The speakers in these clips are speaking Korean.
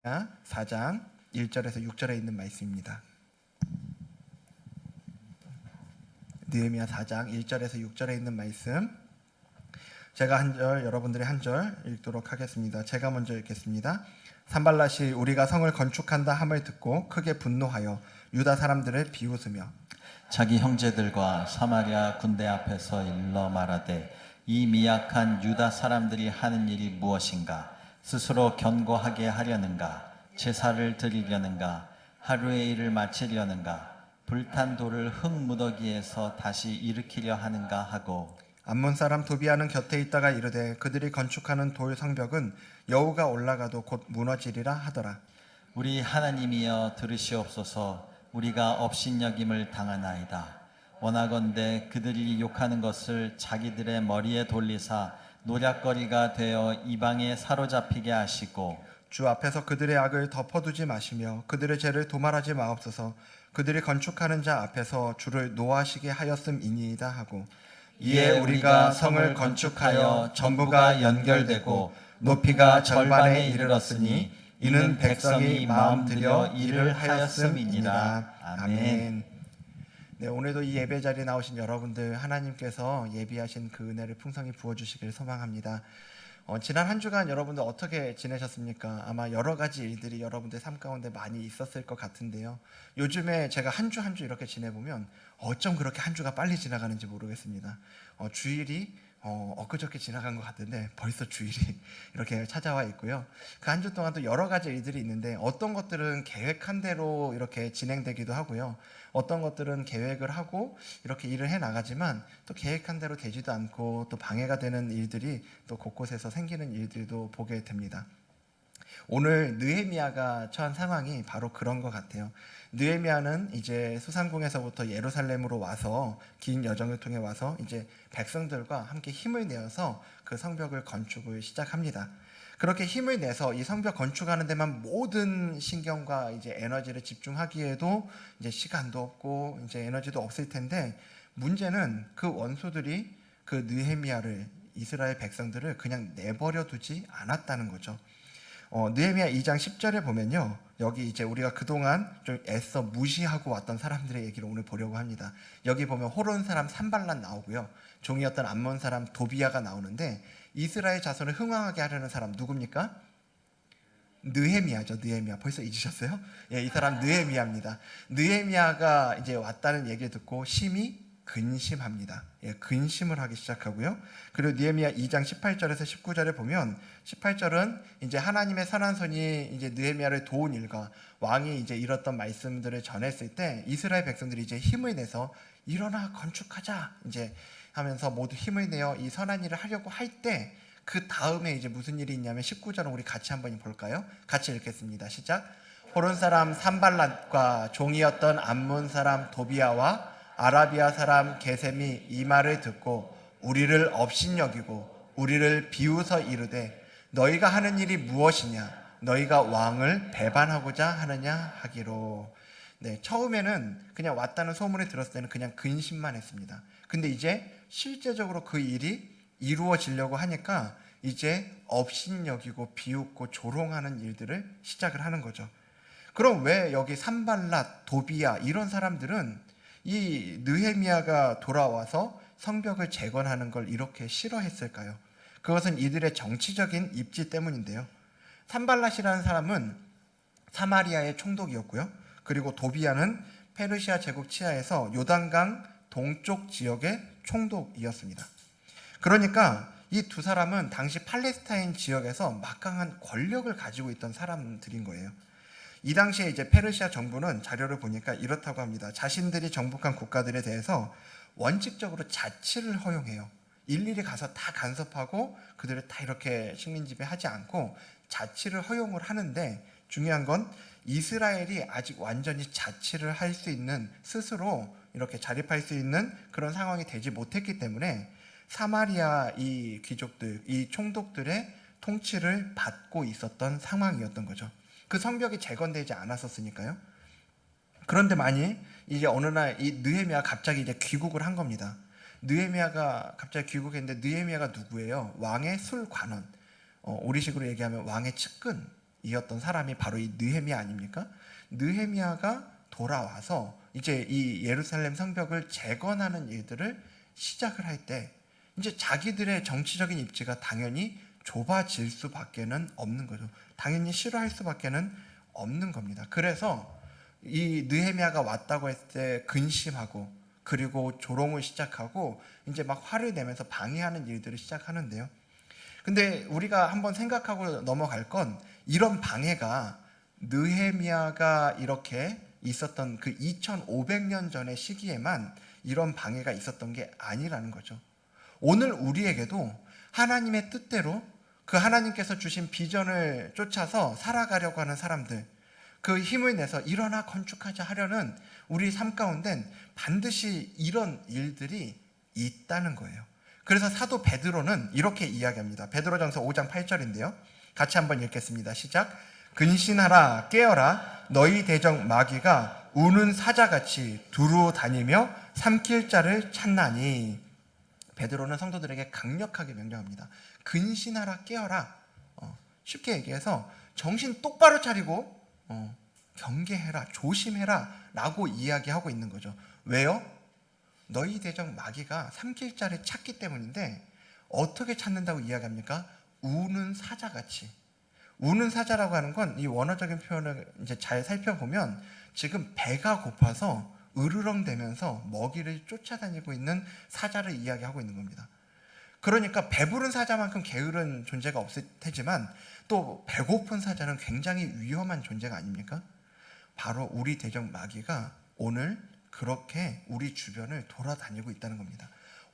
4장 1절에서 6절에 있는 말씀입니다. 느헤미야 4장 1절에서 6절에 있는 말씀, 제가 한 절, 여러분들이 한 절 읽도록 하겠습니다. 제가 먼저 읽겠습니다. 산발랏이 우리가 성을 건축한다 함을 듣고 크게 분노하여 유다 사람들을 비웃으며 자기 형제들과 사마리아 군대 앞에서 일러 말하되 이 미약한 유다 사람들이 하는 일이 무엇인가? 스스로 견고하게 하려는가? 제사를 드리려는가? 하루의 일을 마치려는가? 불탄 돌을 흙무더기에서 다시 일으키려 하는가 하고, 암몬 사람 도비아는 곁에 있다가 이르되 그들이 건축하는 돌 성벽은 여우가 올라가도 곧 무너지리라 하더라. 우리 하나님이여 들으시옵소서. 우리가 업신여김을 당하나이다. 원하건대 그들이 욕하는 것을 자기들의 머리에 돌리사 노략거리가 되어 이방에 사로잡히게 하시고, 주 앞에서 그들의 악을 덮어두지 마시며 그들의 죄를 도말하지 마옵소서. 그들이 건축하는 자 앞에서 주를 노하시게 하였음이니이다 하고, 이에 우리가 성을 건축하여 전부가 연결되고 높이가 절반에 이르렀으니 이는 백성이 마음 들여 일을 하였음이니라. 아멘. 네, 오늘도 이 예배 자리에 나오신 여러분들, 하나님께서 예비하신 그 은혜를 풍성히 부어주시길 소망합니다. 지난 한 주간 여러분들 어떻게 지내셨습니까? 아마 여러 가지 일들이 여러분들 삶 가운데 많이 있었을 것 같은데요. 요즘에 제가 한 주 한 주 이렇게 지내보면 어쩜 그렇게 한 주가 빨리 지나가는지 모르겠습니다. 주일이 엊그저께 지나간 것 같은데 벌써 주일이 이렇게 찾아와 있고요. 그 한 주 동안 또 여러 가지 일들이 있는데 어떤 것들은 계획한 대로 이렇게 진행되기도 하고요. 어떤 것들은 계획을 하고 이렇게 일을 해 나가지만 또 계획한 대로 되지도 않고 또 방해가 되는 일들이 또 곳곳에서 생기는 일들도 보게 됩니다. 오늘 느헤미야가 처한 상황이 바로 그런 것 같아요. 느헤미야는 이제 수상궁에서부터 예루살렘으로 와서 긴 여정을 통해 와서 이제 백성들과 함께 힘을 내어서 그 성벽을 건축을 시작합니다. 그렇게 힘을 내서 이 성벽 건축하는 데만 모든 신경과 이제 에너지를 집중하기에도 이제 시간도 없고 이제 에너지도 없을 텐데, 문제는 그 원수들이 그 느헤미야를, 이스라엘 백성들을 그냥 내버려 두지 않았다는 거죠. 느헤미야 2장 10절에 보면요, 여기 이제 우리가 그동안 좀 애써 무시하고 왔던 사람들의 얘기를 오늘 보려고 합니다. 여기 보면 호론 사람 산발랏 나오고요, 종이었던 암몬 사람 도비아가 나오는데, 이스라엘 자손을 흥왕하게 하려는 사람 누굽니까? 느헤미야죠. 느헤미야. 벌써 잊으셨어요? 예, 이 사람 느헤미야입니다. 느헤미야가 이제 왔다는 얘기를 듣고 심히 근심합니다. 예, 근심을 하기 시작하고요. 그리고 느헤미야 2장 18절에서 19절에 보면, 18절은 이제 하나님의 선한 손이 이제 느헤미야를 도운 일과 왕이 이제 이뤘던 말씀들을 전했을 때 이스라엘 백성들이 이제 힘을 내서 일어나 건축하자 이제 하면서 모두 힘을 내어 이 선한 일을 하려고 할 때, 그 다음에 이제 무슨 일이 있냐면 19절은 우리 같이 한번 볼까요? 같이 읽겠습니다. 시작. 호론 사람 산발랏과 종이었던 암몬 사람 도비아와 아라비아 사람 게셈이 이 말을 듣고 우리를 업신여기고 우리를 비웃어 이르되 너희가 하는 일이 무엇이냐? 너희가 왕을 배반하고자 하느냐 하기로. 네, 처음에는 그냥 왔다는 소문을 들었을 때는 그냥 근심만 했습니다. 근데 이제 실제적으로 그 일이 이루어지려고 하니까 이제 업신여기고 비웃고 조롱하는 일들을 시작을 하는 거죠. 그럼 왜 여기 산발랏, 도비야 이런 사람들은 이 느헤미야가 돌아와서 성벽을 재건하는 걸 이렇게 싫어했을까요? 그것은 이들의 정치적인 입지 때문인데요. 산발랏이라는 사람은 사마리아의 총독이었고요. 그리고 도비야는 페르시아 제국 치하에서 요단강 동쪽 지역의 총독이었습니다. 그러니까 이 두 사람은 당시 팔레스타인 지역에서 막강한 권력을 가지고 있던 사람들인 거예요. 이 당시에 이제 페르시아 정부는 자료를 보니까 이렇다고 합니다. 자신들이 정복한 국가들에 대해서 원칙적으로 자치를 허용해요. 일일이 가서 다 간섭하고 그들을 다 이렇게 식민 지배하지 않고 자치를 허용을 하는데, 중요한 건 이스라엘이 아직 완전히 자치를 할 수 있는, 스스로 이렇게 자립할 수 있는 그런 상황이 되지 못했기 때문에 사마리아 이 귀족들, 이 총독들의 통치를 받고 있었던 상황이었던 거죠. 그 성벽이 재건되지 않았었으니까요. 그런데 만일 이제 어느 날 이 느헤미야가 갑자기 이제 귀국을 한 겁니다. 느헤미야가 갑자기 귀국했는데, 느헤미야가 누구예요? 왕의 술관원, 우리식으로 얘기하면 왕의 측근, 이었던 사람이 바로 이 느헤미야 아닙니까? 느헤미야가 돌아와서 이제 이 예루살렘 성벽을 재건하는 일들을 시작을 할 때 이제 자기들의 정치적인 입지가 당연히 좁아질 수밖에는 없는 거죠. 당연히 싫어할 수밖에는 없는 겁니다. 그래서 이 느헤미야가 왔다고 했을 때 근심하고 그리고 조롱을 시작하고 이제 막 화를 내면서 방해하는 일들을 시작하는데요. 근데 우리가 한번 생각하고 넘어갈 건 이런 방해가 느헤미야가 이렇게 있었던 그 2500년 전의 시기에만 이런 방해가 있었던 게 아니라는 거죠. 오늘 우리에게도 하나님의 뜻대로 그 하나님께서 주신 비전을 쫓아서 살아가려고 하는 사람들, 그 힘을 내서 일어나 건축하자 하려는 우리 삶 가운데는 반드시 이런 일들이 있다는 거예요. 그래서 사도 베드로는 이렇게 이야기합니다. 베드로전서 5장 8절인데요. 같이 한번 읽겠습니다. 시작. 근신하라 깨어라 너희 대적 마귀가 우는 사자같이 두루 다니며 삼킬 자를 찾나니. 베드로는 성도들에게 강력하게 명령합니다. 근신하라 깨어라. 쉽게 얘기해서 정신 똑바로 차리고 경계해라 조심해라 라고 이야기하고 있는 거죠. 왜요? 너희 대적 마귀가 삼킬 자를 찾기 때문인데 어떻게 찾는다고 이야기합니까? 우는 사자같이. 우는 사자라고 하는 건 이 원어적인 표현을 이제 잘 살펴보면 지금 배가 고파서 으르렁대면서 먹이를 쫓아다니고 있는 사자를 이야기하고 있는 겁니다. 그러니까 배부른 사자만큼 게으른 존재가 없을 테지만 또 배고픈 사자는 굉장히 위험한 존재가 아닙니까? 바로 우리 대적 마귀가 오늘 그렇게 우리 주변을 돌아다니고 있다는 겁니다.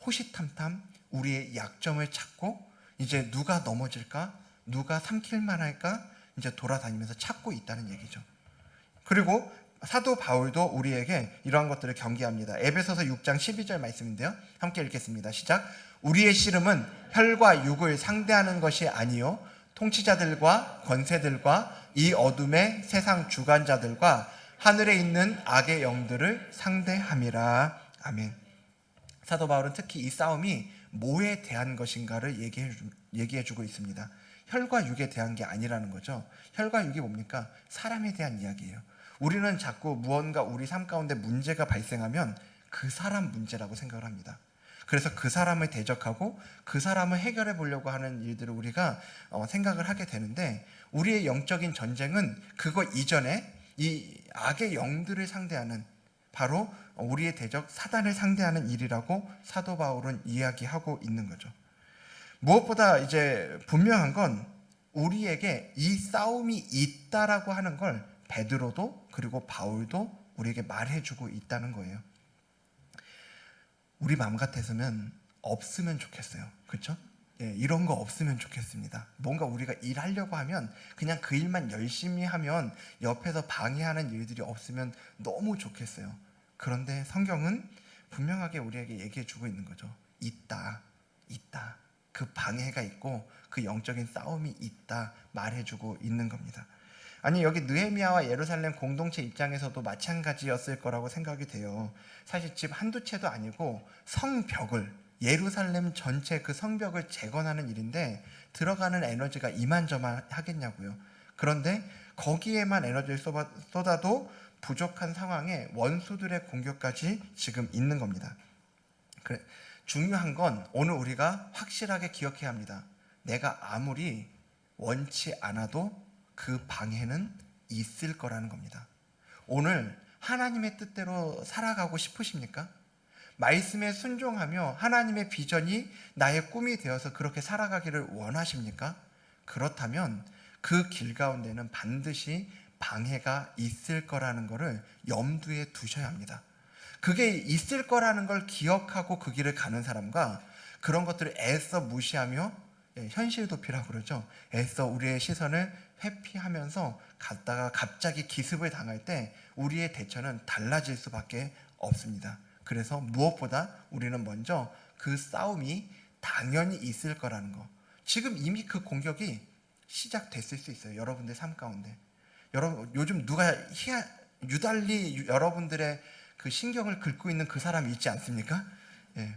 호시탐탐 우리의 약점을 찾고 이제 누가 넘어질까? 누가 삼킬만 할까? 이제 돌아다니면서 찾고 있다는 얘기죠. 그리고 사도 바울도 우리에게 이러한 것들을 경계합니다. 에베소서 6장 12절 말씀인데요. 함께 읽겠습니다. 시작. 우리의 씨름은 혈과 육을 상대하는 것이 아니요 통치자들과 권세들과 이 어둠의 세상 주관자들과 하늘에 있는 악의 영들을 상대함이라. 아멘. 사도 바울은 특히 이 싸움이 뭐에 대한 것인가를 얘기해주고 있습니다. 혈과 육에 대한 게 아니라는 거죠. 혈과 육이 뭡니까? 사람에 대한 이야기예요. 우리는 자꾸 무언가 우리 삶 가운데 문제가 발생하면 그 사람 문제라고 생각을 합니다. 그래서 그 사람을 대적하고 그 사람을 해결해 보려고 하는 일들을 우리가 생각을 하게 되는데 우리의 영적인 전쟁은 그거 이전에 이 악의 영들을 상대하는 바로 우리의 대적 사단을 상대하는 일이라고 사도 바울은 이야기하고 있는 거죠. 무엇보다 이제 분명한 건 우리에게 이 싸움이 있다라고 하는 걸 베드로도 그리고 바울도 우리에게 말해주고 있다는 거예요. 우리 마음 같아서는 없으면 좋겠어요. 그렇죠? 예, 이런 거 없으면 좋겠습니다. 뭔가 우리가 일하려고 하면 그냥 그 일만 열심히 하면 옆에서 방해하는 일들이 없으면 너무 좋겠어요. 그런데 성경은 분명하게 우리에게 얘기해주고 있는 거죠. 있다. 그 방해가 있고 그 영적인 싸움이 있다 말해주고 있는 겁니다. 아니 여기 느헤미야와 예루살렘 공동체 입장에서도 마찬가지였을 거라고 생각이 돼요. 사실 집 한두 채도 아니고 성벽을 예루살렘 전체 그 성벽을 재건하는 일인데 들어가는 에너지가 이만저만하겠냐고요. 그런데 거기에만 에너지를 쏟아도 부족한 상황에 원수들의 공격까지 지금 있는 겁니다. 그래, 중요한 건 오늘 우리가 확실하게 기억해야 합니다. 내가 아무리 원치 않아도 그 방해는 있을 거라는 겁니다. 오늘 하나님의 뜻대로 살아가고 싶으십니까? 말씀에 순종하며 하나님의 비전이 나의 꿈이 되어서 그렇게 살아가기를 원하십니까? 그렇다면 그 길 가운데는 반드시 방해가 있을 거라는 것을 염두에 두셔야 합니다. 그게 있을 거라는 걸 기억하고 그 길을 가는 사람과 그런 것들을 애써 무시하며 현실 도피라고 그러죠. 애써 우리의 시선을 회피하면서 갔다가 갑자기 기습을 당할 때 우리의 대처는 달라질 수밖에 없습니다. 그래서 무엇보다 우리는 먼저 그 싸움이 당연히 있을 거라는 거. 지금 이미 그 공격이 시작됐을 수 있어요. 여러분들 삶 가운데. 여러분 요즘 누가 유달리 여러분들의 그 신경을 긁고 있는 그 사람이 있지 않습니까? 예.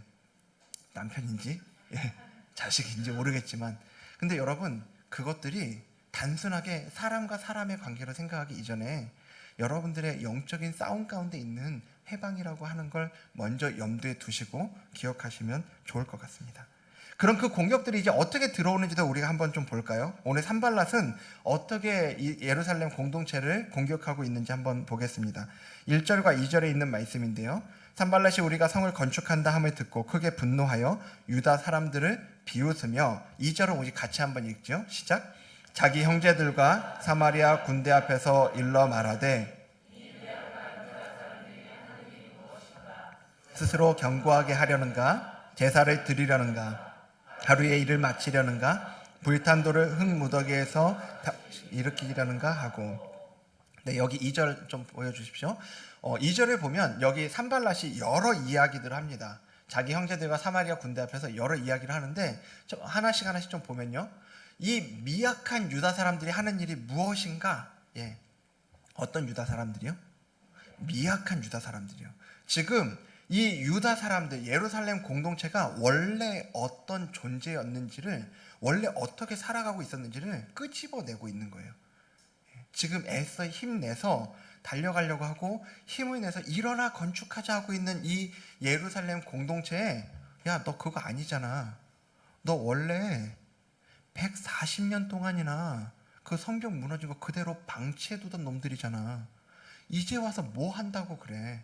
남편인지 자식인지 모르겠지만 근데 여러분 그것들이 단순하게 사람과 사람의 관계로 생각하기 이전에 여러분들의 영적인 싸움 가운데 있는 해방이라고 하는 걸 먼저 염두에 두시고 기억하시면 좋을 것 같습니다. 그럼 그 공격들이 이제 어떻게 들어오는지도 우리가 한번 좀 볼까요? 오늘 산발랏은 어떻게 이 예루살렘 공동체를 공격하고 있는지 한번 보겠습니다. 1절과 2절에 있는 말씀인데요. 산발랏이 우리가 성을 건축한다 함을 듣고 크게 분노하여 유다 사람들을 비웃으며, 2절은 우리 같이 한번 읽죠. 시작. 자기 형제들과 사마리아 군대 앞에서 일러 말하되 스스로 견고하게 하려는가? 제사를 드리려는가? 하루의 일을 마치려는가? 불탄 돌을 흙무더기에서 일으키려는가 하고. 네, 여기 2절 좀 보여주십시오. 2절을 보면 여기 산발랏이 여러 이야기들을 합니다. 자기 형제들과 사마리아 군대 앞에서 여러 이야기를 하는데 하나씩 좀 보면요. 이 미약한 유다 사람들이 하는 일이 무엇인가? 예, 어떤 유다 사람들이요? 미약한 유다 사람들이요. 지금 이 유다 사람들, 예루살렘 공동체가 원래 어떤 존재였는지를, 원래 어떻게 살아가고 있었는지를 끄집어내고 있는 거예요. 지금 애써 힘내서 달려가려고 하고 힘을 내서 일어나 건축하자 하고 있는 이 예루살렘 공동체에, 야, 너 그거 아니잖아. 너 원래 140년 동안이나 그 성벽 무너진 거 그대로 방치해두던 놈들이잖아. 이제 와서 뭐 한다고 그래.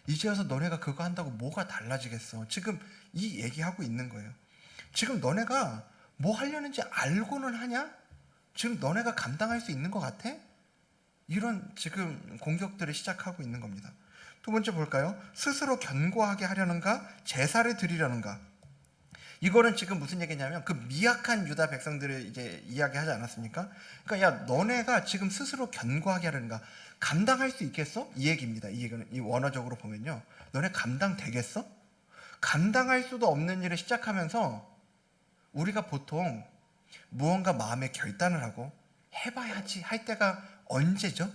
이제 와서 너네가 그거 한다고 뭐가 달라지겠어. 지금 이 얘기하고 있는 거예요. 지금 너네가 뭐 하려는지 알고는 하냐? 지금 너네가 감당할 수 있는 것 같아? 이런 지금 공격들을 시작하고 있는 겁니다. 두 번째 볼까요? 스스로 견고하게 하려는가? 제사를 드리려는가? 이거는 지금 무슨 얘기냐면 그 미약한 유다 백성들을 이제 이야기하지 않았습니까? 그러니까 야, 너네가 지금 스스로 견고하게 하려는가? 감당할 수 있겠어? 이 얘기입니다. 이 얘기는 이 원어적으로 보면요. 너네 감당되겠어? 감당할 수도 없는 일을 시작하면서 우리가 보통 무언가 마음에 결단을 하고 해봐야지 할 때가 언제죠?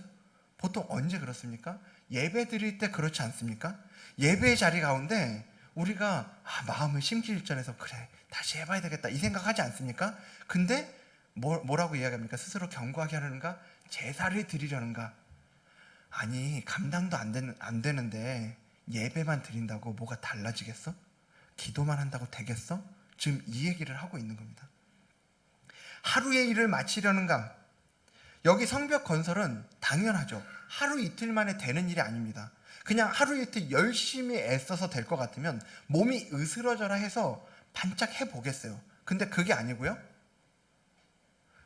보통 언제 그렇습니까? 예배 드릴 때 그렇지 않습니까? 예배의 자리 가운데 우리가 마음을 심기일전해서 그래 다시 해봐야 되겠다 이 생각하지 않습니까? 근데 뭐라고 이야기합니까? 스스로 견고하게 하려는가? 제사를 드리려는가? 아니 감당도 안 되는데 예배만 드린다고 뭐가 달라지겠어? 기도만 한다고 되겠어? 지금 이 얘기를 하고 있는 겁니다. 하루의 일을 마치려는가? 여기 성벽 건설은 당연하죠. 하루 이틀 만에 되는 일이 아닙니다. 그냥 하루 이틀 열심히 애써서 될 것 같으면 몸이 으스러져라 해서 반짝 해보겠어요. 근데 그게 아니고요.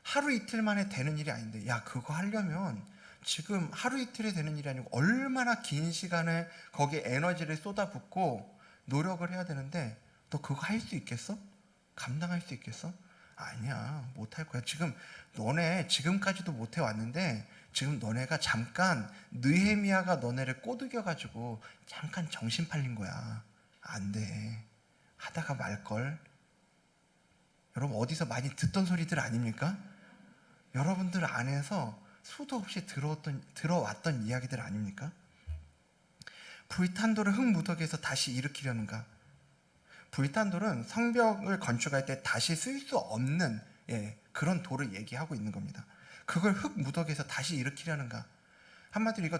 하루 이틀 만에 되는 일이 아닌데, 야, 그거 하려면 지금 하루 이틀에 되는 일이 아니고 얼마나 긴 시간을 거기에 에너지를 쏟아붓고 노력을 해야 되는데 너 그거 할 수 있겠어? 감당할 수 있겠어? 아니야, 못할 거야. 지금 너네 지금까지도 못해 왔는데 지금 너네가 잠깐 느헤미야가 너네를 꼬드겨가지고 잠깐 정신 팔린 거야. 안 돼. 하다가 말걸. 여러분 어디서 많이 듣던 소리들 아닙니까? 여러분들 안에서 수도 없이 들어왔던 이야기들 아닙니까? 불탄 돌을 흙무더기에서 다시 일으키려는가? 불탄 돌은 성벽을 건축할 때 다시 쓸 수 없는 그런 돌을 얘기하고 있는 겁니다. 그걸 흙무더기에서 다시 일으키려는가? 한마디로 이거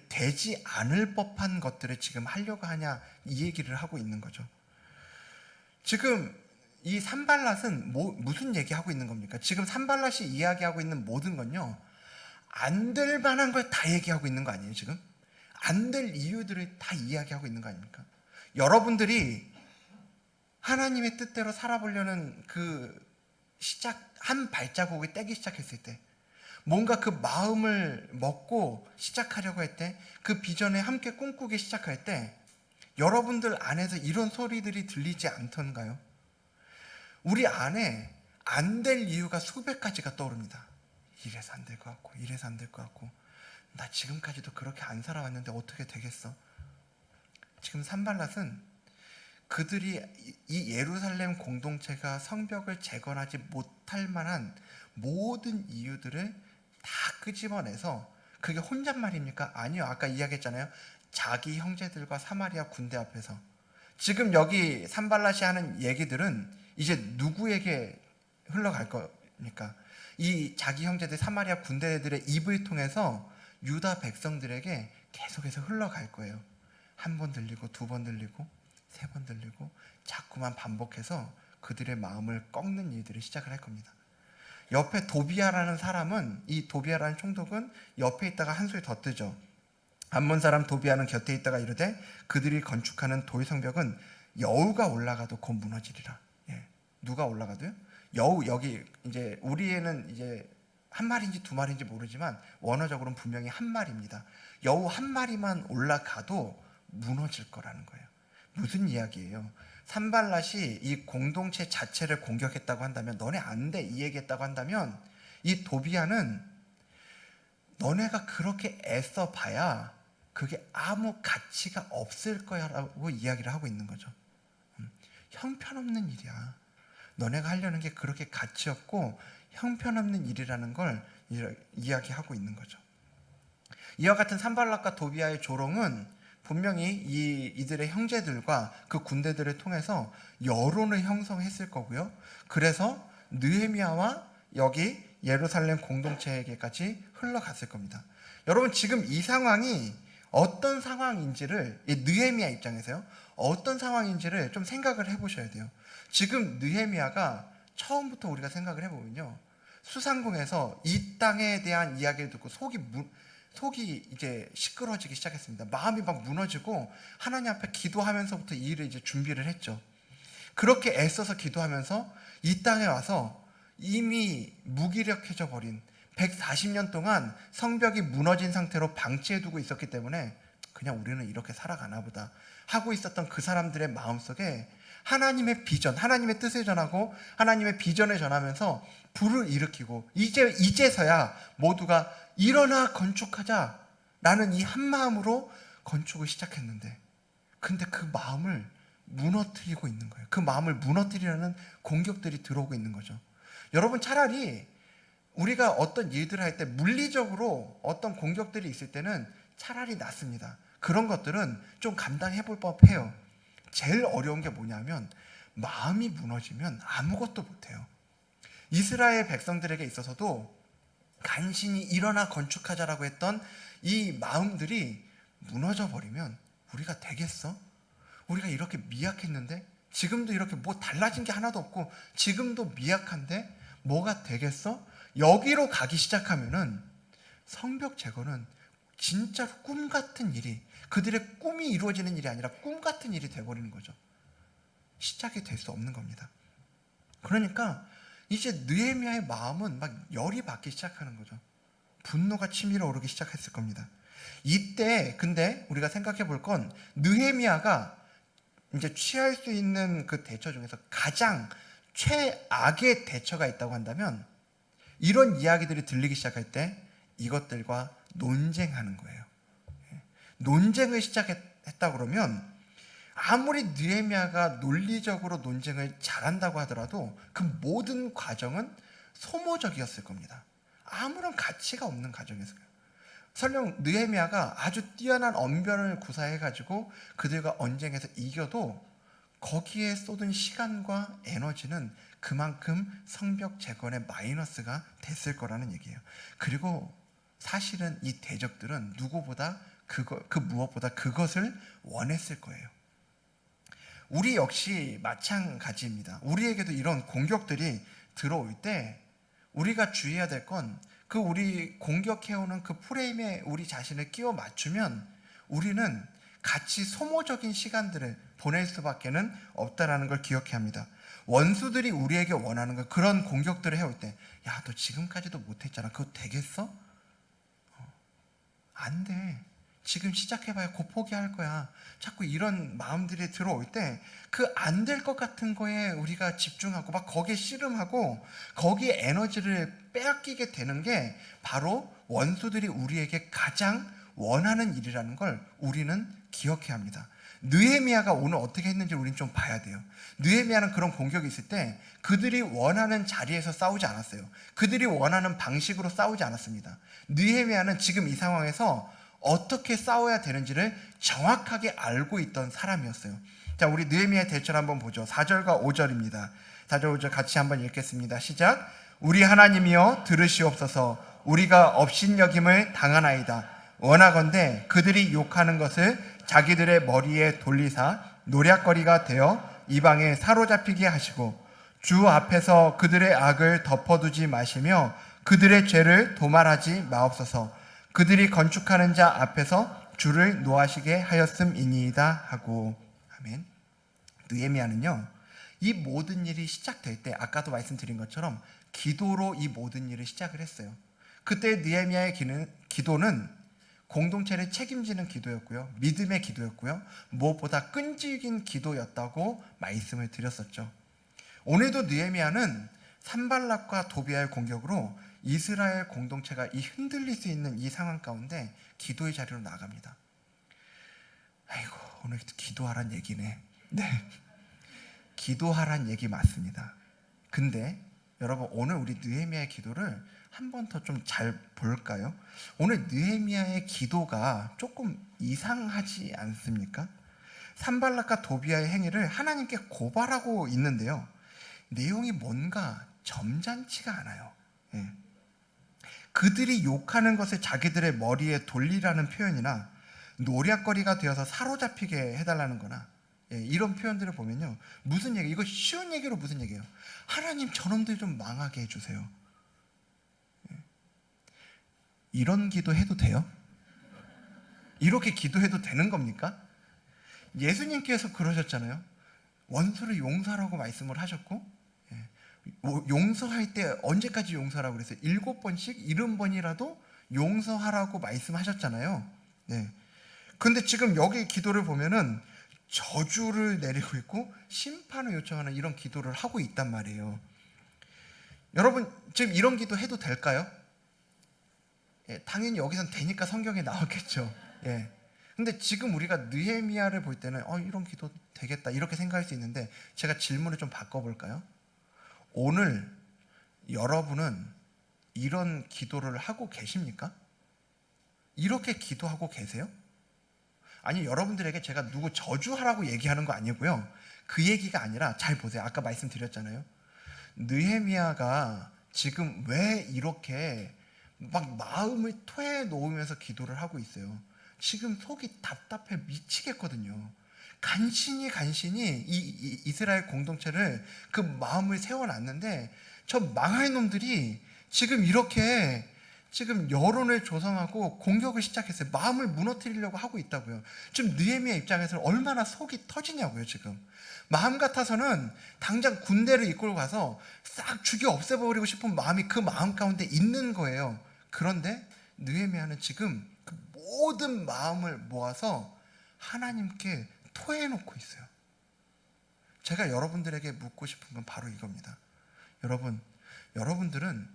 되지 않을 법한 것들을 지금 하려고 하냐 이 얘기를 하고 있는 거죠. 지금 이 산발랏은 무슨 얘기하고 있는 겁니까? 지금 산발랏이 이야기하고 있는 모든 건요, 안 될 만한 걸 다 얘기하고 있는 거 아니에요? 지금 안 될 이유들을 다 이야기하고 있는 거 아닙니까? 여러분들이 하나님의 뜻대로 살아보려는 그 한 발자국을 떼기 시작했을 때, 뭔가 그 마음을 먹고 시작하려고 할 때, 그 비전에 함께 꿈꾸기 시작할 때 여러분들 안에서 이런 소리들이 들리지 않던가요? 우리 안에 안 될 이유가 수백 가지가 떠오릅니다. 이래서 안 될 것 같고, 이래서 안 될 것 같고, 나 지금까지도 그렇게 안 살아왔는데 어떻게 되겠어? 지금 산발랏은 그들이 이 예루살렘 공동체가 성벽을 재건하지 못할 만한 모든 이유들을 다 끄집어내서, 그게 혼잣말입니까? 아니요. 아까 이야기했잖아요. 자기 형제들과 사마리아 군대 앞에서. 지금 여기 산발랏이 하는 얘기들은 이제 누구에게 흘러갈 겁니까? 이 자기 형제들 사마리아 군대들의 입을 통해서 유다 백성들에게 계속해서 흘러갈 거예요. 한 번 들리고 두 번 들리고 세 번 들리고 자꾸만 반복해서 그들의 마음을 꺾는 일들을 시작을 할 겁니다. 옆에 도비아라는 사람은, 이 도비아라는 총독은 옆에 있다가 한 소리 더 뜨죠. 암몬 사람 도비아는 곁에 있다가 이르되 그들이 건축하는 돌 성벽은 여우가 올라가도 곧 무너지리라. 예. 누가 올라가도요? 여우, 여기 이제 우리에는 이제 한 마리인지 두 마리인지 모르지만 원어적으로는 분명히 한 마리입니다. 여우 한 마리만 올라가도 무너질 거라는 거예요. 무슨 이야기예요? 산발랏이 이 공동체 자체를 공격했다고 한다면, 너네 안 돼, 이 얘기했다고 한다면, 이 도비아는 너네가 그렇게 애써 봐야 그게 아무 가치가 없을 거야 라고 이야기를 하고 있는 거죠. 형편없는 일이야. 너네가 하려는 게 그렇게 가치 없고 형편없는 일이라는 걸 이야기하고 있는 거죠. 이와 같은 산발랏과 도비아의 조롱은 분명히 이들의 형제들과 그 군대들을 통해서 여론을 형성했을 거고요. 그래서 느헤미야와 여기 예루살렘 공동체에게까지 흘러갔을 겁니다. 여러분, 지금 이 상황이 어떤 상황인지를, 이 느헤미야 입장에서요, 어떤 상황인지를 좀 생각을 해보셔야 돼요. 지금 느헤미야가 처음부터 우리가 생각을 해보면요, 수상궁에서 이 땅에 대한 이야기를 듣고 속이 이제 시끄러지기 시작했습니다. 마음이 막 무너지고 하나님 앞에 기도하면서부터 이 일을 이제 준비를 했죠. 그렇게 애써서 기도하면서 이 땅에 와서 이미 무기력해져 버린 140년 동안 성벽이 무너진 상태로 방치해두고 있었기 때문에 그냥 우리는 이렇게 살아가나 보다 하고 있었던 그 사람들의 마음속에 하나님의 비전, 하나님의 뜻을 전하고 하나님의 비전을 전하면서 불을 일으키고 이제서야 모두가 일어나 건축하자라는 이 한 마음으로 건축을 시작했는데, 근데 그 마음을 무너뜨리고 있는 거예요. 그 마음을 무너뜨리려는 공격들이 들어오고 있는 거죠. 여러분, 차라리 우리가 어떤 일들을 할 때 물리적으로 어떤 공격들이 있을 때는 차라리 낫습니다. 그런 것들은 좀 감당해 볼 법해요. 제일 어려운 게 뭐냐면 마음이 무너지면 아무것도 못해요. 이스라엘 백성들에게 있어서도 간신히 일어나 건축하자라고 했던 이 마음들이 무너져 버리면 우리가 되겠어? 우리가 이렇게 미약했는데, 지금도 이렇게 뭐 달라진 게 하나도 없고 지금도 미약한데 뭐가 되겠어? 여기로 가기 시작하면은 성벽 제거는 진짜로 꿈 같은 일이, 그들의 꿈이 이루어지는 일이 아니라 꿈 같은 일이 돼버리는 거죠. 시작이 될 수 없는 겁니다. 그러니까 이제 느헤미야의 마음은 막 열이 받기 시작하는 거죠. 분노가 치밀어 오르기 시작했을 겁니다. 이때 근데 우리가 생각해 볼 건, 느헤미야가 이제 취할 수 있는 그 대처 중에서 가장 최악의 대처가 있다고 한다면, 이런 이야기들이 들리기 시작할 때 이것들과 논쟁하는 거예요. 논쟁을 시작했다 그러면 아무리 느헤미야가 논리적으로 논쟁을 잘한다고 하더라도 그 모든 과정은 소모적이었을 겁니다. 아무런 가치가 없는 과정이었어요. 설령 느헤미야가 아주 뛰어난 언변을 구사해가지고 그들과 언쟁에서 이겨도 거기에 쏟은 시간과 에너지는 그만큼 성벽 재건의 마이너스가 됐을 거라는 얘기예요. 그리고 사실은 이 대적들은 누구보다 그 무엇보다 그것을 원했을 거예요. 우리 역시 마찬가지입니다. 우리에게도 이런 공격들이 들어올 때 우리가 주의해야 될 건, 그 우리 공격해오는 그 프레임에 우리 자신을 끼워 맞추면 우리는 같이 소모적인 시간들을 보낼 수밖에는 없다라는 걸 기억해야 합니다. 원수들이 우리에게 원하는 건, 그런 공격들을 해올 때, 야, 너 지금까지도 못했잖아. 그거 되겠어? 안 돼. 지금 시작해봐야 곧 포기할 거야. 자꾸 이런 마음들이 들어올 때 그 안 될 것 같은 거에 우리가 집중하고 막 거기에 씨름하고 거기에 에너지를 빼앗기게 되는 게 바로 원수들이 우리에게 가장 원하는 일이라는 걸 우리는 기억해야 합니다. 느헤미야가 오늘 어떻게 했는지 우리는 좀 봐야 돼요. 느헤미야는 그런 공격이 있을 때 그들이 원하는 자리에서 싸우지 않았어요. 그들이 원하는 방식으로 싸우지 않았습니다. 느헤미야는 지금 이 상황에서 어떻게 싸워야 되는지를 정확하게 알고 있던 사람이었어요. 자, 우리 느헤미야의 대처를 한번 보죠. 4절과 5절입니다. 4절 5절 같이 한번 읽겠습니다. 시작. 우리 하나님이여 들으시옵소서. 우리가 업신여김을 당하나이다. 원하건대 그들이 욕하는 것을 자기들의 머리에 돌리사 노략거리가 되어 이방에 사로잡히게 하시고 주 앞에서 그들의 악을 덮어두지 마시며 그들의 죄를 도말하지 마옵소서. 그들이 건축하는 자 앞에서 주를 노하시게 하였음이니이다 하고. 아멘. 느헤미야는요, 이 모든 일이 시작될 때 아까도 말씀드린 것처럼 기도로 이 모든 일을 시작을 했어요. 그때 느헤미야의 기도는 공동체를 책임지는 기도였고요, 믿음의 기도였고요, 무엇보다 끈질긴 기도였다고 말씀을 드렸었죠. 오늘도 느헤미야는 산발락과 도비아의 공격으로 이스라엘 공동체가 이 흔들릴 수 있는 이 상황 가운데 기도의 자리로 나갑니다. 아이고, 오늘 기도하란 얘기네. 네, 기도하란 얘기 맞습니다. 근데 여러분, 오늘 우리 느헤미야의 기도를 한 번 더 좀 잘 볼까요? 오늘 느헤미야의 기도가 조금 이상하지 않습니까? 산발락과 도비아의 행위를 하나님께 고발하고 있는데요, 내용이 뭔가 점잖지가 않아요. 예. 그들이 욕하는 것을 자기들의 머리에 돌리라는 표현이나 노략거리가 되어서 사로잡히게 해달라는 거나, 이런 표현들을 보면요, 무슨 얘기, 이거 쉬운 얘기로 무슨 얘기예요? 하나님 저놈들 좀 망하게 해주세요. 이런 기도 해도 돼요? 이렇게 기도해도 되는 겁니까? 예수님께서 그러셨잖아요. 원수를 용서하라고 말씀을 하셨고, 용서할 때 언제까지 용서하라고 그랬어요? 7번씩 70번이라도 용서하라고 말씀하셨잖아요. 네. 근데 지금 여기 기도를 보면은 저주를 내리고 있고 심판을 요청하는 이런 기도를 하고 있단 말이에요. 여러분, 지금 이런 기도 해도 될까요? 당연히 여기선 되니까 성경에 나왔겠죠. 근데 지금 우리가 느헤미야를 볼 때는 이런 기도 되겠다 이렇게 생각할 수 있는데, 제가 질문을 좀 바꿔볼까요? 오늘 여러분은 이런 기도를 하고 계십니까? 이렇게 기도하고 계세요? 아니, 여러분들에게 제가 누구 저주하라고 얘기하는 거 아니고요, 그 얘기가 아니라, 잘 보세요. 아까 말씀드렸잖아요. 느헤미야가 지금 왜 이렇게 막 마음을 토해 놓으면서 기도를 하고 있어요? 지금 속이 답답해 미치겠거든요. 간신히 이 이스라엘 공동체를 그 마음을 세워놨는데 저 망할 놈들이 지금 이렇게 지금 여론을 조성하고 공격을 시작했어요. 마음을 무너뜨리려고 하고 있다고요. 지금 느헤미야 입장에서는 얼마나 속이 터지냐고요. 지금 마음 같아서는 당장 군대를 이끌고 가서 싹 죽여 없애버리고 싶은 마음이 그 마음 가운데 있는 거예요. 그런데 느헤미야는 지금 그 모든 마음을 모아서 하나님께 토해놓고 있어요. 제가 여러분들에게 묻고 싶은 건 바로 이겁니다. 여러분들은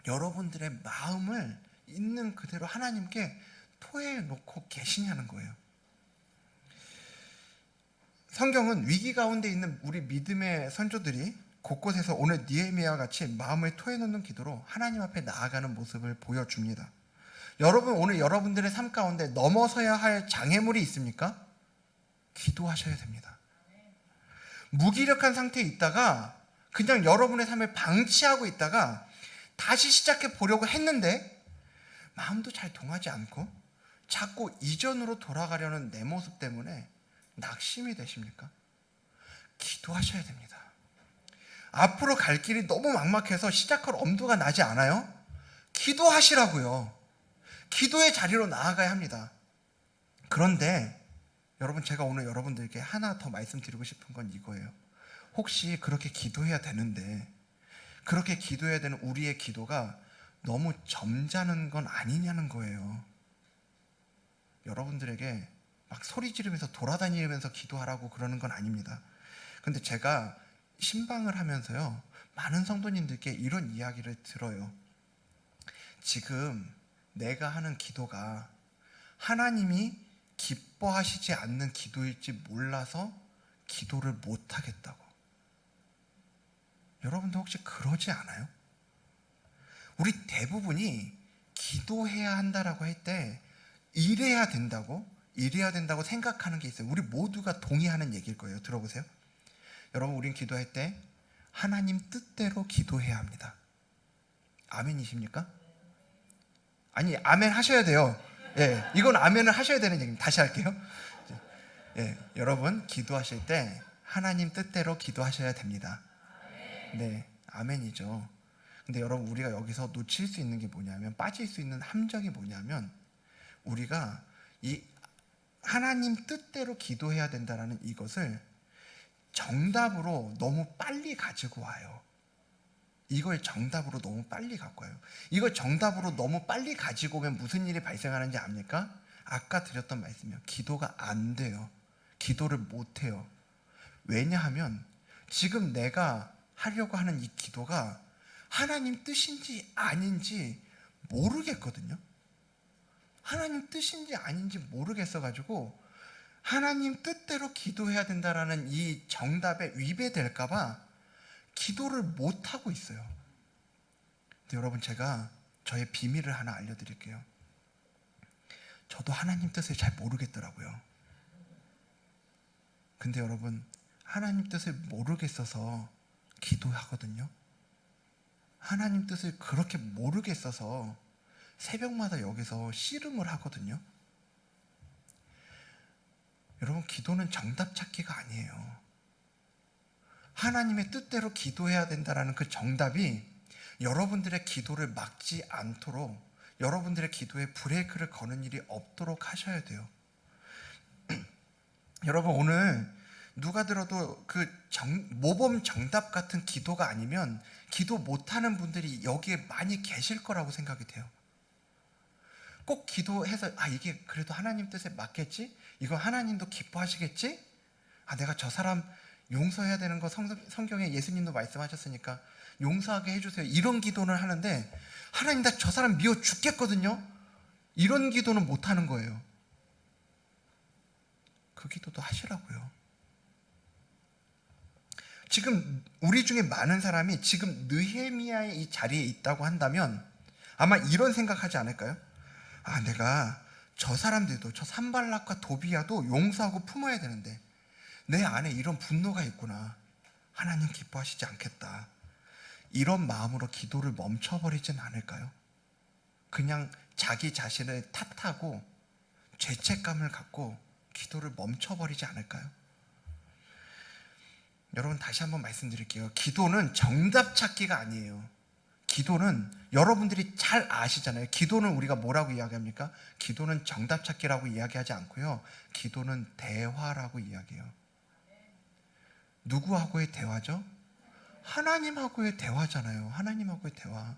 여러분들의 마음을 있는 그대로 하나님께 토해놓고 계시냐는 거예요. 성경은 위기 가운데 있는 우리 믿음의 선조들이 곳곳에서 오늘 느헤미야와 같이 마음을 토해놓는 기도로 하나님 앞에 나아가는 모습을 보여줍니다. 여러분, 오늘 여러분들의 삶 가운데 넘어서야 할 장애물이 있습니까? 기도하셔야 됩니다. 무기력한 상태에 있다가 그냥 여러분의 삶을 방치하고 있다가 다시 시작해 보려고 했는데 마음도 잘 동하지 않고 자꾸 이전으로 돌아가려는 내 모습 때문에 낙심이 되십니까? 기도하셔야 됩니다. 앞으로 갈 길이 너무 막막해서 시작할 엄두가 나지 않아요? 기도하시라고요. 기도의 자리로 나아가야 합니다. 그런데 여러분, 제가 오늘 여러분들께 하나 더 말씀드리고 싶은 건 이거예요. 혹시 그렇게 기도해야 되는데, 그렇게 기도해야 되는 우리의 기도가 너무 점잖은 건 아니냐는 거예요. 여러분들에게 막 소리 지르면서 돌아다니면서 기도하라고 그러는 건 아닙니다. 근데 제가 신방을 하면서요, 많은 성도님들께 이런 이야기를 들어요. 지금 내가 하는 기도가 하나님이 기뻐하시지 않는 기도일지 몰라서 기도를 못하겠다고. 여러분도 혹시 그러지 않아요? 우리 대부분이 기도해야 한다라고 할 때 이래야 된다고 생각하는 게 있어요. 우리 모두가 동의하는 얘기일 거예요. 들어보세요. 여러분, 우린 기도할 때 하나님 뜻대로 기도해야 합니다. 아멘이십니까? 아니, 아멘 하셔야 돼요. 예, 이건 아멘을 하셔야 되는 얘기입니다. 다시 할게요. 예, 여러분 기도하실 때 하나님 뜻대로 기도하셔야 됩니다. 네, 아멘이죠. 근데 여러분 우리가 여기서 놓칠 수 있는 게 뭐냐면, 빠질 수 있는 함정이 뭐냐면, 우리가 이 하나님 뜻대로 기도해야 된다라는 이것을 정답으로 너무 빨리 가지고 와요. 이걸 정답으로 너무 빨리 갖고 와요. 이걸 정답으로 너무 빨리 가지고 오면 무슨 일이 발생하는지 압니까? 아까 드렸던 말씀이요. 기도가 안 돼요. 기도를 못 해요. 왜냐하면 지금 내가 하려고 하는 이 기도가 하나님 뜻인지 아닌지 모르겠거든요. 하나님 뜻인지 아닌지 모르겠어가지고 하나님 뜻대로 기도해야 된다라는 이 정답에 위배될까봐 기도를 못하고 있어요. 근데 여러분, 제가 저의 비밀을 하나 알려드릴게요. 저도 하나님 뜻을 잘 모르겠더라고요. 근데 여러분, 하나님 뜻을 모르겠어서 기도하거든요. 하나님 뜻을 그렇게 모르겠어서 새벽마다 여기서 씨름을 하거든요. 여러분, 기도는 정답 찾기가 아니에요. 하나님의 뜻대로 기도해야 된다는 그 정답이 여러분들의 기도를 막지 않도록, 여러분들의 기도에 브레이크를 거는 일이 없도록 하셔야 돼요. 여러분, 오늘 누가 들어도 그 모범 정답 같은 기도가 아니면 기도 못하는 분들이 여기에 많이 계실 거라고 생각이 돼요. 꼭 기도해서 이게 그래도 하나님 뜻에 맞겠지? 이거 하나님도 기뻐하시겠지? 내가 저 사람 용서해야 되는 거 성경에 예수님도 말씀하셨으니까 용서하게 해주세요. 이런 기도는 하는데, 하나님 나 저 사람 미워 죽겠거든요. 이런 기도는 못 하는 거예요. 그 기도도 하시라고요. 지금 우리 중에 많은 사람이 지금 느헤미야의 이 자리에 있다고 한다면 아마 이런 생각하지 않을까요? 내가 저 사람들도, 저 산발락과 도비야도 용서하고 품어야 되는데 내 안에 이런 분노가 있구나. 하나님 기뻐하시지 않겠다. 이런 마음으로 기도를 멈춰버리진 않을까요? 그냥 자기 자신을 탓하고 죄책감을 갖고 기도를 멈춰버리지 않을까요? 여러분, 다시 한번 말씀드릴게요. 기도는 정답 찾기가 아니에요. 기도는 여러분들이 잘 아시잖아요. 기도는 우리가 뭐라고 이야기합니까? 기도는 정답 찾기라고 이야기하지 않고요. 기도는 대화라고 이야기해요. 누구하고의 대화죠? 하나님하고의 대화잖아요. 하나님하고의 대화.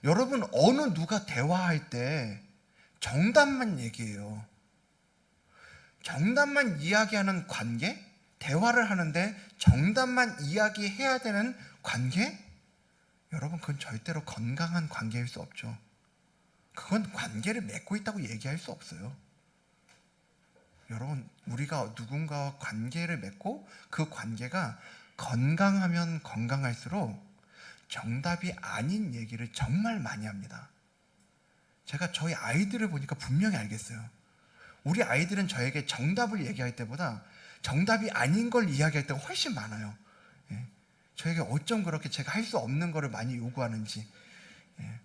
여러분, 어느 누가 대화할 때 정답만 얘기해요. 정답만 이야기하는 관계? 대화를 하는데 정답만 이야기해야 되는 관계? 여러분, 그건 절대로 건강한 관계일 수 없죠. 그건 관계를 맺고 있다고 얘기할 수 없어요. 여러분, 우리가 누군가와 관계를 맺고 그 관계가 건강하면 건강할수록 정답이 아닌 얘기를 정말 많이 합니다. 제가 저희 아이들을 보니까 분명히 알겠어요. 우리 아이들은 저에게 정답을 얘기할 때보다 정답이 아닌 걸 이야기할 때가 훨씬 많아요. 저에게 어쩜 그렇게 제가 할 수 없는 거를 많이 요구하는지.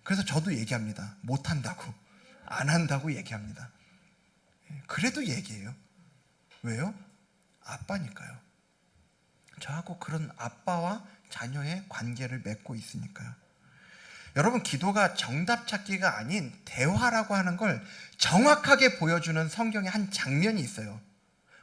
그래서 저도 얘기합니다. 못한다고, 안 한다고 얘기합니다. 그래도 얘기해요. 왜요? 아빠니까요. 저하고 그런 아빠와 자녀의 관계를 맺고 있으니까요. 여러분, 기도가 정답 찾기가 아닌 대화라고 하는 걸 정확하게 보여주는 성경의 한 장면이 있어요.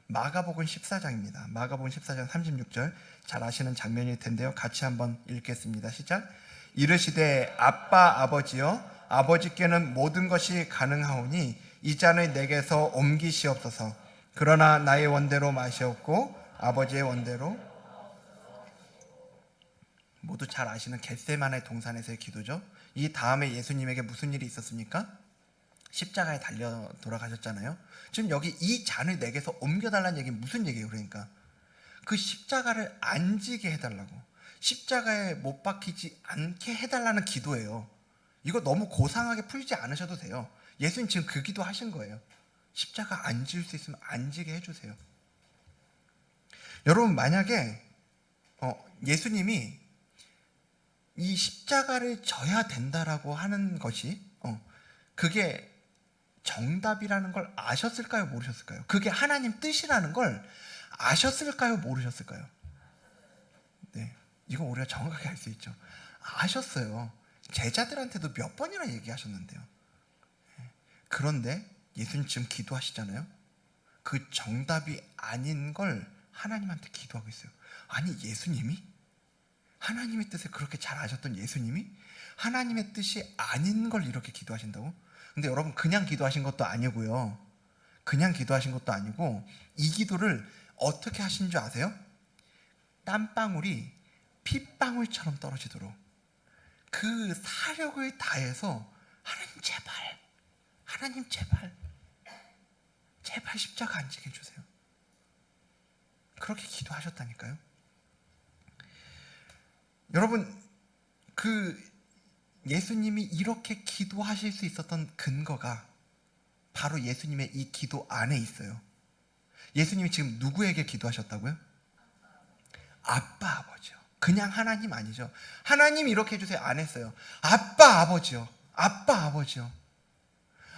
마가복음 14장입니다. 마가복음 14장 36절, 잘 아시는 장면일 텐데요. 같이 한번 읽겠습니다. 시작. 이르시되 아빠 아버지여, 아버지께는 모든 것이 가능하오니 이 잔을 내게서 옮기시옵소서. 그러나 나의 원대로 마시옵고 아버지의 원대로. 모두 잘 아시는 겟세마네 동산에서의 기도죠. 이 다음에 예수님에게 무슨 일이 있었습니까? 십자가에 달려 돌아가셨잖아요. 지금 여기 이 잔을 내게서 옮겨달라는 얘기는 무슨 얘기예요? 그러니까 그 십자가를 안 지게 해달라고, 십자가에 못 박히지 않게 해달라는 기도예요. 이거 너무 고상하게 풀지 않으셔도 돼요. 예수님 지금 그 기도 하신 거예요. 십자가 안 지을 수 있으면 안 지게 해주세요. 여러분, 만약에 예수님이 이 십자가를 져야 된다라고 하는 것이 그게 정답이라는 걸 아셨을까요? 모르셨을까요? 그게 하나님 뜻이라는 걸 아셨을까요? 모르셨을까요? 네, 이건 우리가 정확하게 알 수 있죠. 아셨어요. 제자들한테도 몇 번이나 얘기하셨는데요. 그런데 예수님 지금 기도하시잖아요. 그 정답이 아닌 걸 하나님한테 기도하고 있어요. 아니, 예수님이? 하나님의 뜻을 그렇게 잘 아셨던 예수님이 하나님의 뜻이 아닌 걸 이렇게 기도하신다고? 근데 여러분, 그냥 기도하신 것도 아니고요. 그냥 기도하신 것도 아니고, 이 기도를 어떻게 하신 줄 아세요? 땀방울이 핏방울처럼 떨어지도록 그 사력을 다해서 하나님 제발, 하나님 제발, 제발 십자가 안 지게 해주세요. 그렇게 기도하셨다니까요. 여러분, 그 예수님이 이렇게 기도하실 수 있었던 근거가 바로 예수님의 이 기도 안에 있어요. 예수님이 지금 누구에게 기도하셨다고요? 아빠, 아버지요. 그냥 하나님 아니죠. 하나님 이렇게 해주세요 안 했어요. 아빠, 아버지요. 아빠, 아버지요.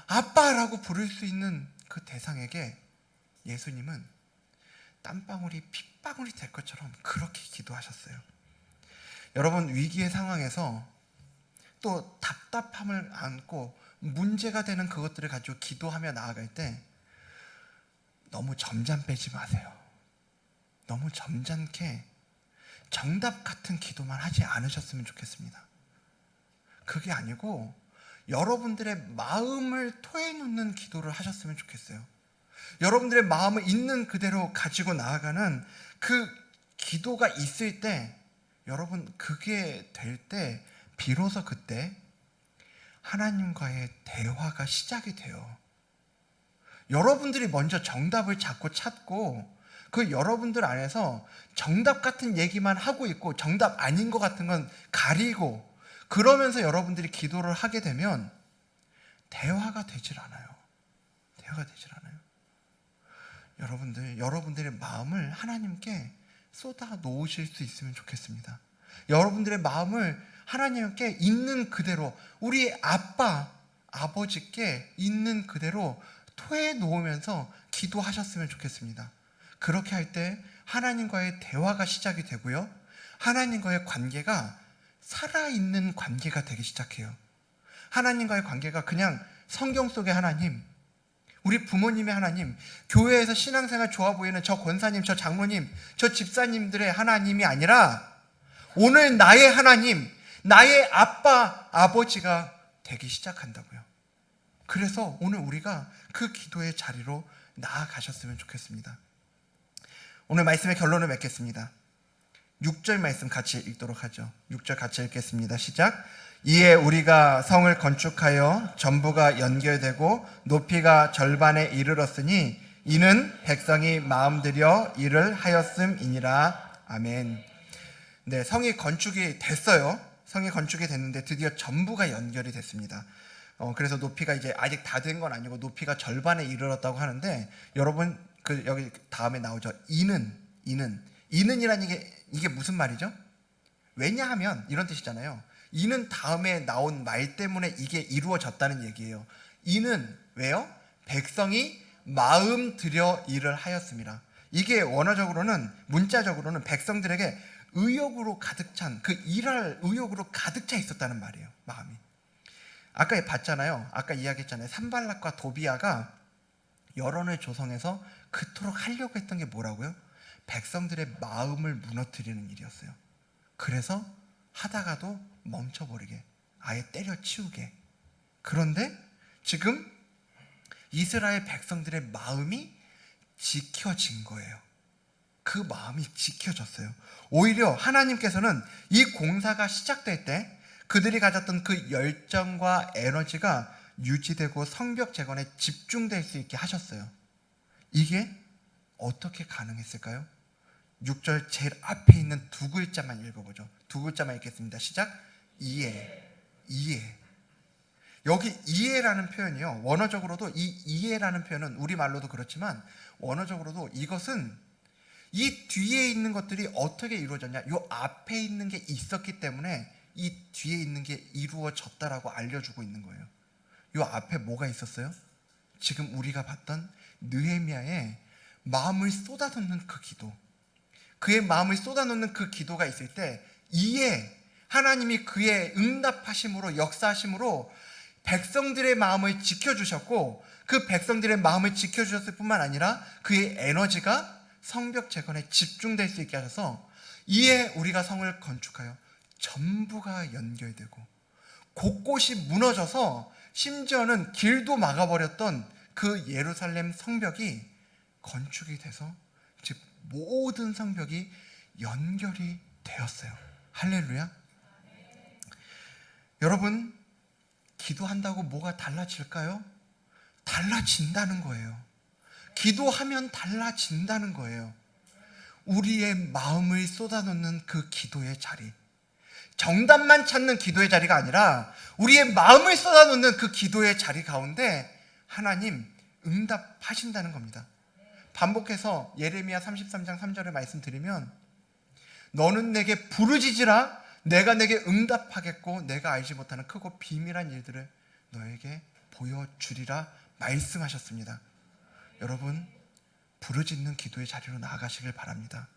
아빠라고 부를 수 있는 그 대상에게 예수님은 땀방울이 핏방울이 될 것처럼 그렇게 기도하셨어요. 여러분, 위기의 상황에서 또 답답함을 안고 문제가 되는 그것들을 가지고 기도하며 나아갈 때 너무 점잖 빼지 마세요. 너무 점잖게 정답 같은 기도만 하지 않으셨으면 좋겠습니다. 그게 아니고 여러분들의 마음을 토해놓는 기도를 하셨으면 좋겠어요. 여러분들의 마음을 있는 그대로 가지고 나아가는 그 기도가 있을 때, 여러분, 그게 될 때 비로소 그때 하나님과의 대화가 시작이 돼요. 여러분들이 먼저 정답을 자꾸 찾고 그 여러분들 안에서 정답 같은 얘기만 하고 있고 정답 아닌 것 같은 건 가리고 그러면서 여러분들이 기도를 하게 되면 대화가 되질 않아요. 대화가 되질 않아요. 여러분들의 마음을 하나님께 쏟아 놓으실 수 있으면 좋겠습니다. 여러분들의 마음을 하나님께 있는 그대로, 우리 아빠, 아버지께 있는 그대로 토해 놓으면서 기도하셨으면 좋겠습니다. 그렇게 할 때 하나님과의 대화가 시작이 되고요. 하나님과의 관계가 살아있는 관계가 되기 시작해요. 하나님과의 관계가 그냥 성경 속의 하나님, 우리 부모님의 하나님, 교회에서 신앙생활 좋아 보이는 저 권사님, 저 장로님, 저 집사님들의 하나님이 아니라 오늘 나의 하나님, 나의 아빠, 아버지가 되기 시작한다고요. 그래서 오늘 우리가 그 기도의 자리로 나아가셨으면 좋겠습니다. 오늘 말씀의 결론을 맺겠습니다. 6절 말씀 같이 읽도록 하죠. 6절 같이 읽겠습니다. 시작. 이에 우리가 성을 건축하여 전부가 연결되고 높이가 절반에 이르렀으니 이는 백성이 마음들여 일을 하였음이니라. 아멘. 네, 성이 건축이 됐어요. 성이 건축이 됐는데 드디어 전부가 연결이 됐습니다. 그래서 높이가 이제 아직 다 된 건 아니고 높이가 절반에 이르렀다고 하는데, 여러분 그 여기 다음에 나오죠. 이는이라는 이게 무슨 말이죠? 왜냐하면 이런 뜻이잖아요. 이는 다음에 나온 말 때문에 이게 이루어졌다는 얘기예요. 이는 왜요? 백성이 마음 들여 일을 하였습니다. 이게 원어적으로는, 문자적으로는 백성들에게 의욕으로 가득 찬, 그 일할 의욕으로 가득 차 있었다는 말이에요. 마음이. 아까 봤잖아요. 아까 이야기했잖아요. 산발락과 도비아가 여론을 조성해서 그토록 하려고 했던 게 뭐라고요? 백성들의 마음을 무너뜨리는 일이었어요. 그래서 하다가도 멈춰버리게, 아예 때려치우게. 그런데 지금 이스라엘 백성들의 마음이 지켜진 거예요. 그 마음이 지켜졌어요. 오히려 하나님께서는 이 공사가 시작될 때 그들이 가졌던 그 열정과 에너지가 유지되고 성벽 재건에 집중될 수 있게 하셨어요. 이게 어떻게 가능했을까요? 6절 제일 앞에 있는 두 글자만 읽어보죠. 두 글자만 읽겠습니다. 시작. 이해. 여기 이해라는 표현이요, 원어적으로도 이 이해라는 표현은 우리말로도 그렇지만 원어적으로도 이것은 이 뒤에 있는 것들이 어떻게 이루어졌냐, 이 앞에 있는 게 있었기 때문에 이 뒤에 있는 게 이루어졌다라고 알려주고 있는 거예요. 요 앞에 뭐가 있었어요? 지금 우리가 봤던 느헤미야의 마음을 쏟아놓는 그 기도, 그의 마음을 쏟아놓는 그 기도가 있을 때 이에 하나님이 그의 응답하심으로, 역사하심으로 백성들의 마음을 지켜주셨고, 그 백성들의 마음을 지켜주셨을 뿐만 아니라 그의 에너지가 성벽 재건에 집중될 수 있게 하셔서 이에 우리가 성을 건축하여 전부가 연결되고 곳곳이 무너져서 심지어는 길도 막아버렸던 그 예루살렘 성벽이 건축이 돼서 즉 모든 성벽이 연결이 되었어요. 할렐루야. 여러분, 기도한다고 뭐가 달라질까요? 달라진다는 거예요. 기도하면 달라진다는 거예요. 우리의 마음을 쏟아놓는 그 기도의 자리, 정답만 찾는 기도의 자리가 아니라 우리의 마음을 쏟아놓는 그 기도의 자리 가운데 하나님 응답하신다는 겁니다. 반복해서 예레미야 33장 3절을 말씀드리면, 너는 내게 부르짖으라 내가 내게 응답하겠고 내가 알지 못하는 크고 비밀한 일들을 너에게 보여주리라 말씀하셨습니다. 여러분, 부르짖는 기도의 자리로 나아가시길 바랍니다.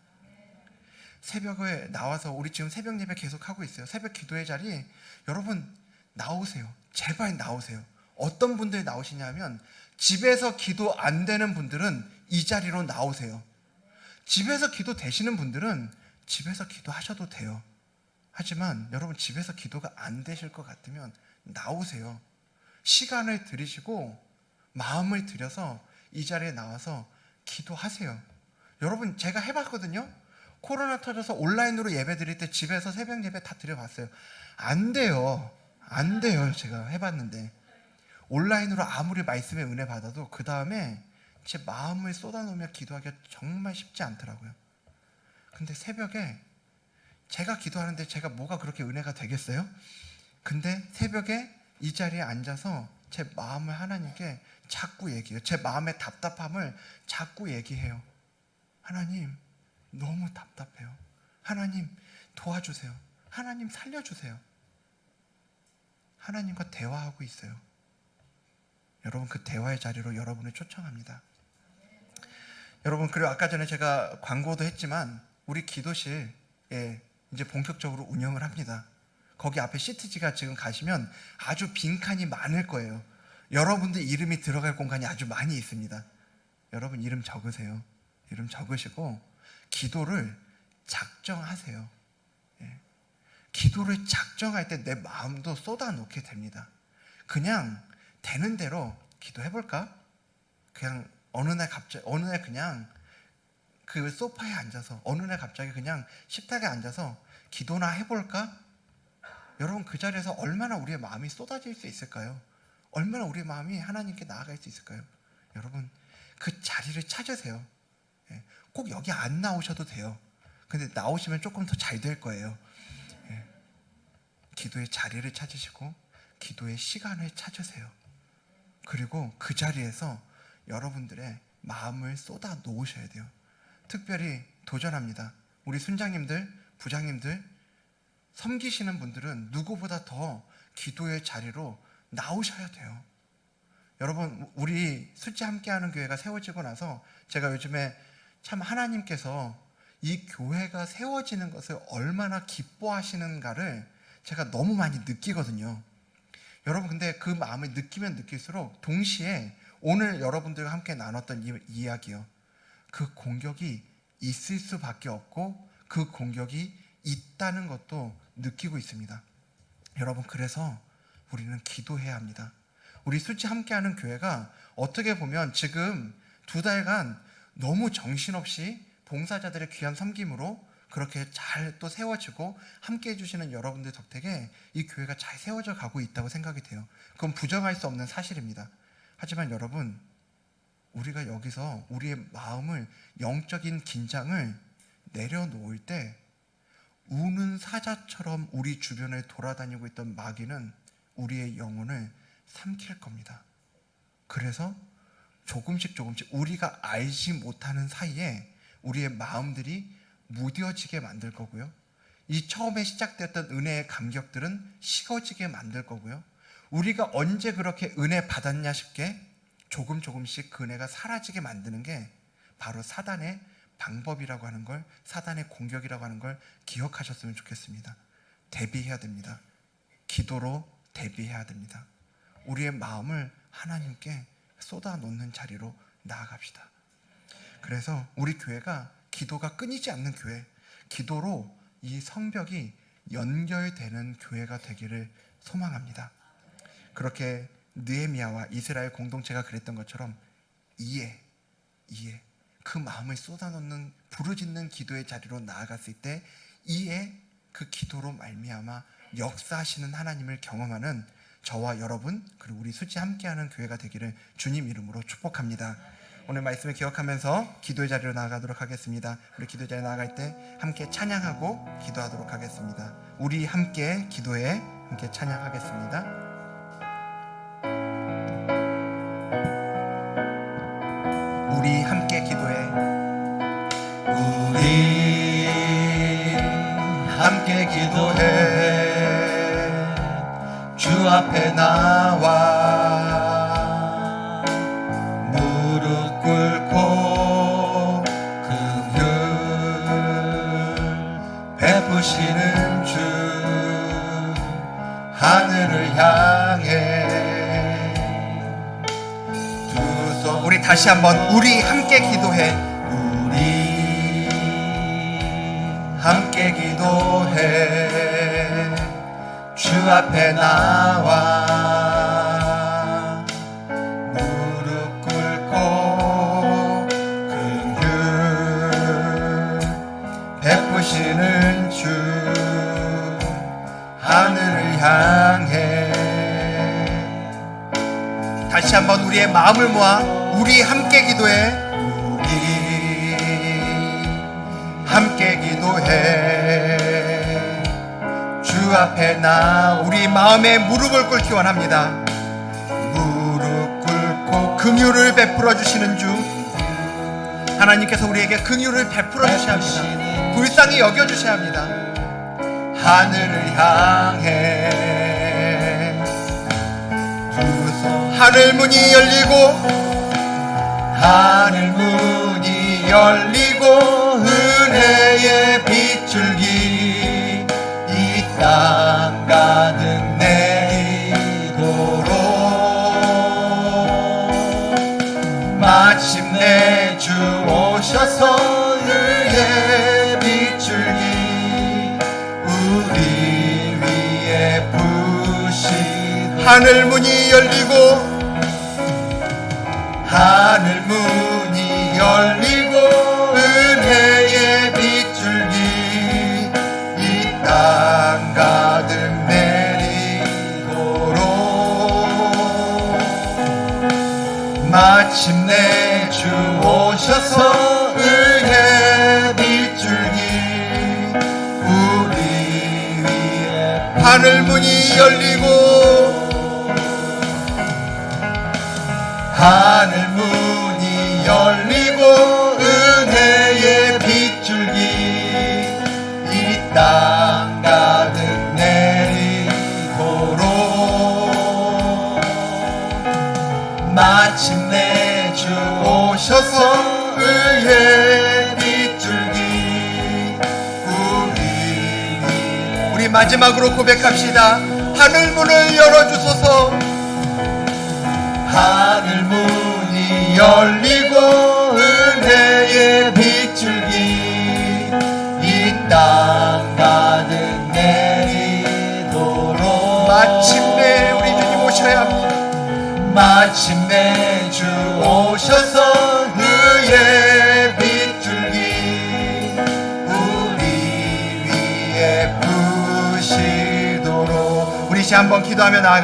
새벽에 나와서 우리 지금 새벽 예배 계속 하고 있어요. 새벽 기도의 자리, 여러분 나오세요. 제발 나오세요. 어떤 분들이 나오시냐면 집에서 기도 안 되는 분들은 이 자리로 나오세요. 집에서 기도 되시는 분들은 집에서 기도하셔도 돼요. 하지만 여러분 집에서 기도가 안 되실 것 같으면 나오세요. 시간을 들이시고 마음을 들여서 이 자리에 나와서 기도하세요. 여러분, 제가 해봤거든요. 코로나 터져서 온라인으로 예배 드릴 때 집에서 새벽 예배 다 드려봤어요. 안 돼요. 안 돼요. 제가 해봤는데 온라인으로 아무리 말씀의 은혜 받아도 그 다음에 제 마음을 쏟아놓으며 기도하기가 정말 쉽지 않더라고요. 근데 새벽에 제가 기도하는데 제가 뭐가 그렇게 은혜가 되겠어요? 근데 새벽에 이 자리에 앉아서 제 마음을 하나님께 자꾸 얘기해요. 제 마음의 답답함을 자꾸 얘기해요. 하나님, 너무 답답해요. 하나님, 도와주세요. 하나님, 살려주세요. 하나님과 대화하고 있어요. 여러분, 그 대화의 자리로 여러분을 초청합니다. 여러분, 그리고 아까 전에 제가 광고도 했지만 우리 기도실에 이제 본격적으로 운영을 합니다. 거기 앞에 시트지가 지금 가시면 아주 빈칸이 많을 거예요. 여러분들 이름이 들어갈 공간이 아주 많이 있습니다. 여러분 이름 적으세요. 이름 적으시고 기도를 작정하세요. 기도를 작정할 때 내 마음도 쏟아놓게 됩니다. 그냥 되는 대로 기도해볼까? 그냥 어느 날 그냥 그 소파에 앉아서, 어느 날 갑자기 그냥 식탁에 앉아서 기도나 해볼까? 여러분, 그 자리에서 얼마나 우리의 마음이 쏟아질 수 있을까요? 얼마나 우리의 마음이 하나님께 나아갈 수 있을까요? 여러분, 그 자리를 찾으세요. 꼭 여기 안 나오셔도 돼요. 근데 나오시면 조금 더 잘 될 거예요. 기도의 자리를 찾으시고 기도의 시간을 찾으세요. 그리고 그 자리에서 여러분들의 마음을 쏟아 놓으셔야 돼요. 특별히 도전합니다. 우리 순장님들, 부장님들, 섬기시는 분들은 누구보다 더 기도의 자리로 나오셔야 돼요. 여러분, 우리 수지 함께하는 교회가 세워지고 나서 제가 요즘에 참 하나님께서 이 교회가 세워지는 것을 얼마나 기뻐하시는가를 제가 너무 많이 느끼거든요. 여러분, 근데 그 마음을 느끼면 느낄수록 동시에 오늘 여러분들과 함께 나눴던 이 이야기요, 그 공격이 있을 수밖에 없고 그 공격이 있다는 것도 느끼고 있습니다. 여러분, 그래서 우리는 기도해야 합니다. 우리 수지 함께하는 교회가 어떻게 보면 지금 2달간 너무 정신없이 봉사자들의 귀한 섬김으로 그렇게 잘 또 세워지고 함께 해주시는 여러분들 덕택에 이 교회가 잘 세워져 가고 있다고 생각이 돼요. 그건 부정할 수 없는 사실입니다. 하지만 여러분, 우리가 여기서 우리의 마음을, 영적인 긴장을 내려놓을 때 우는 사자처럼 우리 주변을 돌아다니고 있던 마귀는 우리의 영혼을 삼킬 겁니다. 그래서 조금씩 우리가 알지 못하는 사이에 우리의 마음들이 무뎌지게 만들 거고요. 이 처음에 시작되었던 은혜의 감격들은 식어지게 만들 거고요. 우리가 언제 그렇게 은혜 받았냐 싶게 조금씩 그 은혜가 사라지게 만드는 게 바로 사단의 방법이라고 하는 걸, 사단의 공격이라고 하는 걸 기억하셨으면 좋겠습니다. 대비해야 됩니다. 기도로 대비해야 됩니다. 우리의 마음을 하나님께 쏟아놓는 자리로 나아갑시다. 그래서 우리 교회가 기도가 끊이지 않는 교회, 기도로 이 성벽이 연결되는 교회가 되기를 소망합니다. 그렇게 느헤미야와 이스라엘 공동체가 그랬던 것처럼 이해 그 마음을 쏟아놓는 부르짖는 기도의 자리로 나아갔을 때 이에 그 기도로 말미암아 역사하시는 하나님을 경험하는 저와 여러분 그리고 우리 수지 함께하는 교회가 되기를 주님 이름으로 축복합니다. 오늘 말씀을 기억하면서 기도의 자리로 나아가도록 하겠습니다. 우리 기도의 자리에 나아갈 때 함께 찬양하고 기도하도록 하겠습니다. 우리 함께 기도에 함께 찬양하겠습니다. 우리 함께 기도해. 우리 함께 기도해. 주 앞에 나와 무릎 꿇고 긍휼 베푸시는 주 하늘을 향해 두 손. 우리 다시 한번 우리 함께 기도해. 우리 함께 기도해. 주 앞에 나와 무릎 꿇고 긍휼 베푸시는 주 하늘을 향해 다시 한번 우리의 마음을 모아 우리 함께 기도해. 우리 함께 기도해. 주 앞에 나 우리 마음에 무릎을 꿇기 원합니다. 무릎 꿇고 긍휼을 베풀어 주시는 주 하나님께서 우리에게 긍휼을 베풀어 주셔야 합니다. 불쌍히 여겨 주셔야 합니다. 하늘을 향해 두 손. 하늘 문이 열리고 하늘 문이 열리고 은혜의 빗줄기 이 땅 가득 내리도록 마침내 주 오셔서 은혜의 빗줄기 우리 위에 부신 하늘 문이 열리고 하늘 문이 열리고 은혜의 빗줄기 이 땅 가득 내리도록 마침내 주 오셔서 은혜의 빗줄기 우리 위에 하늘 문이 열리고 하늘 문이 열리고 은혜의 빗줄기 이 땅 가득 내리도록 마침내 주 오셔서 은혜의 빗줄기 우리 마지막으로 고백합시다. 하늘 문을 열어주소서. 하늘 문이 열리고 은혜의 빗줄기 이 땅 가득 내리도록 마침내 우리 주님 오셔야 합니다. 마침내 주 오셔서 그의 빗줄기 우리 위에 부시도록 우리 다시 한번 기도하며 나아가